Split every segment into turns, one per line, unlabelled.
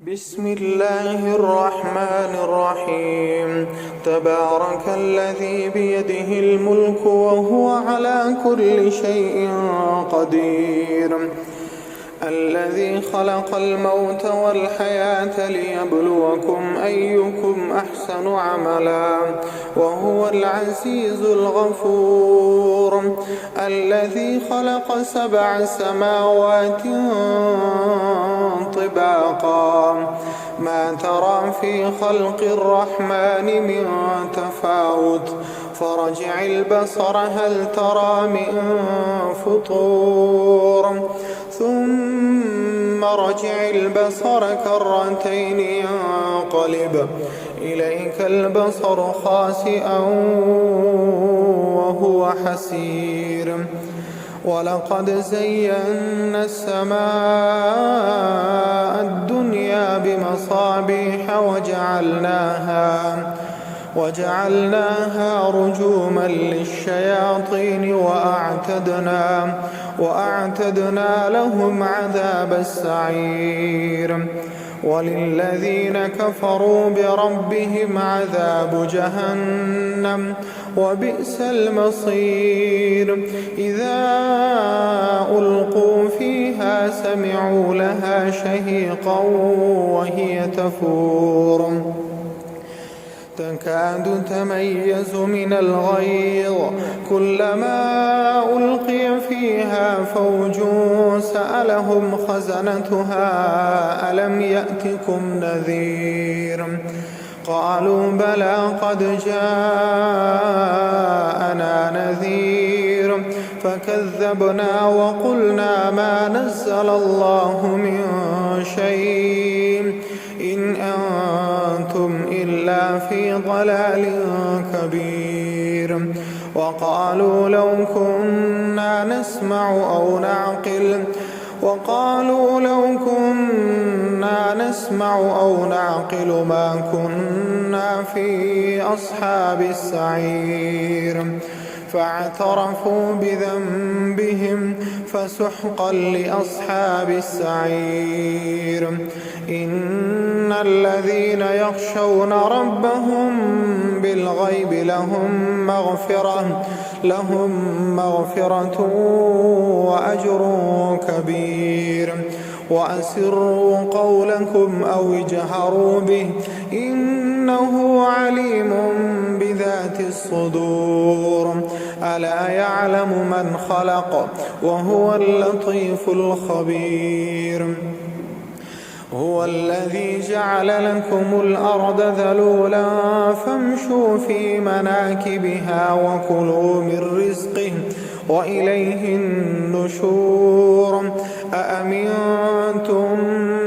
بسم الله الرحمن الرحيم. تبارك الذي بيده الملك وهو على كل شيء قدير، الذي خلق الموت والحياة ليبلوكم أيكم أحسن عملا وهو العزيز الغفور، الذي خلق 7 سماوات طباقا ما ترى في خلق الرحمن من تفاوت فرجع البصر هل ترى من فطور ثم رجع البصر كرتين ينقلب إليك البصر خاسئا وهو حسير. ولقد زينا السماء الدنيا بمصابيح وجعلناها رجوما للشياطين وأعتدنا لهم عذاب السعير. وللذين كفروا بربهم عذاب جهنم وبئس المصير. إذا ألقوا فيها سمعوا لها شهيقا وهي تفور تكاد تميز من الغيظ كلما ألقي فيها فوج سألهم خزنتها ألم يأتكم نذير قالوا بلى قد جاءنا نذير فكذبنا وقلنا ما نزل الله من شيء إن أنتم إلا في ضلال كبير. وقالوا لو كنا نسمع أو نعقل ما كنا في أصحاب السعير فاعترفوا بذنبهم فسحقا لأصحاب السعير. إن الذين يخشون ربهم بالغيب لهم مغفرة وأجر كبير. وأسروا قولكم أو اجهروا به إنه عليم بذات الصدور. ألا يعلم من خلق وهو اللطيف الخبير. هو الذي جعل لكم الأرض ذلولا فامشوا في مناكبها وكلوا من رزقه وإليه النشور. أأمنتم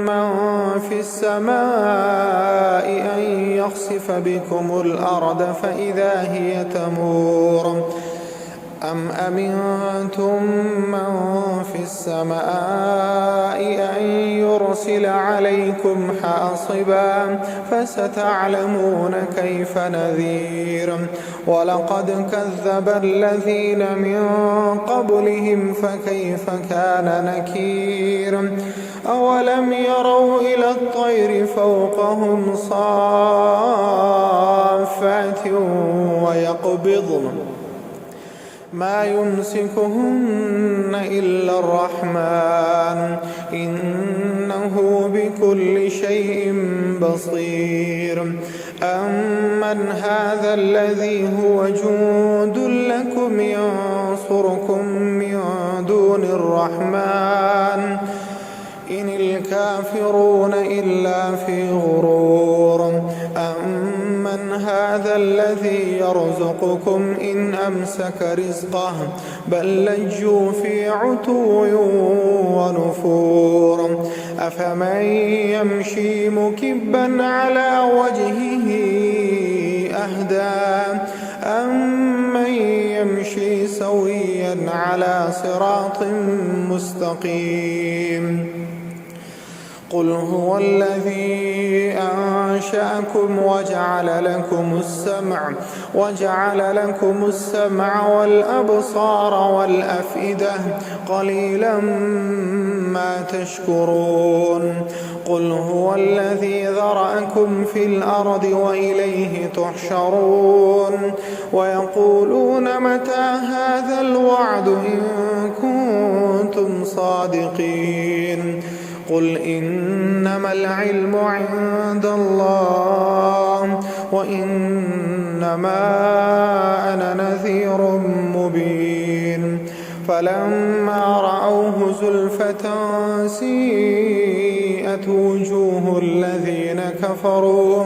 من في السماء أن يخسف بكم الأرض فإذا هي تمور أم أمنتم من في السماء أن يرسل عليكم حاصبا فستعلمون كيف نذير. ولقد كذب الذين من قبلهم فكيف كان نكير. أولم يروا إلى الطير فوقهم صافات ويقبضن ما يمسكهن إلا الرحمن إنه بكل شيء بصير. أمن هذا الذي هو جند لكم ينصركم من دون الرحمن إن الكافرون إلا في غرور. أمن هذا الذي يرزقكم إن أمسك رزقه بل لجوا في عتو ونفور. أفمن يمشي مكبا على وجهه أهدى أمن يمشي سويا على صراط مستقيم. قل هو الذي أنشأكم وجعل لكم السمع والأبصار والأفئدة قليلا ما تشكرون. قل هو الذي ذرأكم في الأرض وإليه تحشرون ويقولون متى هذا الوعد إن كنتم صادقين قل إنما العلم عند الله وإنما أنا نذير مبين فلما رأوه زلفة سيئت وجوه الذين كفروا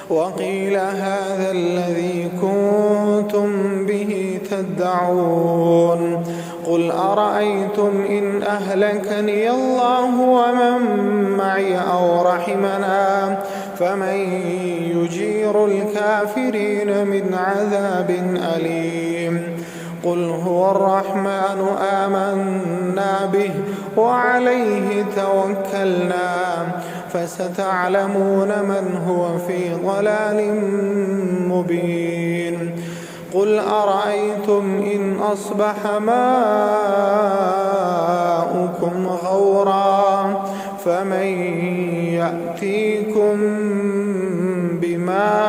وقيل هذا الذي كنتم به تدعون قل أرأيتم إن أهلكني الله ومن معي أو رحمنا فمن يجير الكافرين من عذاب أليم قل هو الرحمن آمنا به وعليه توكلنا فستعلمون من هو في ضلال مبين قل أرأيتم إن أصبح ماؤكم غورا فمن يأتيكم بماء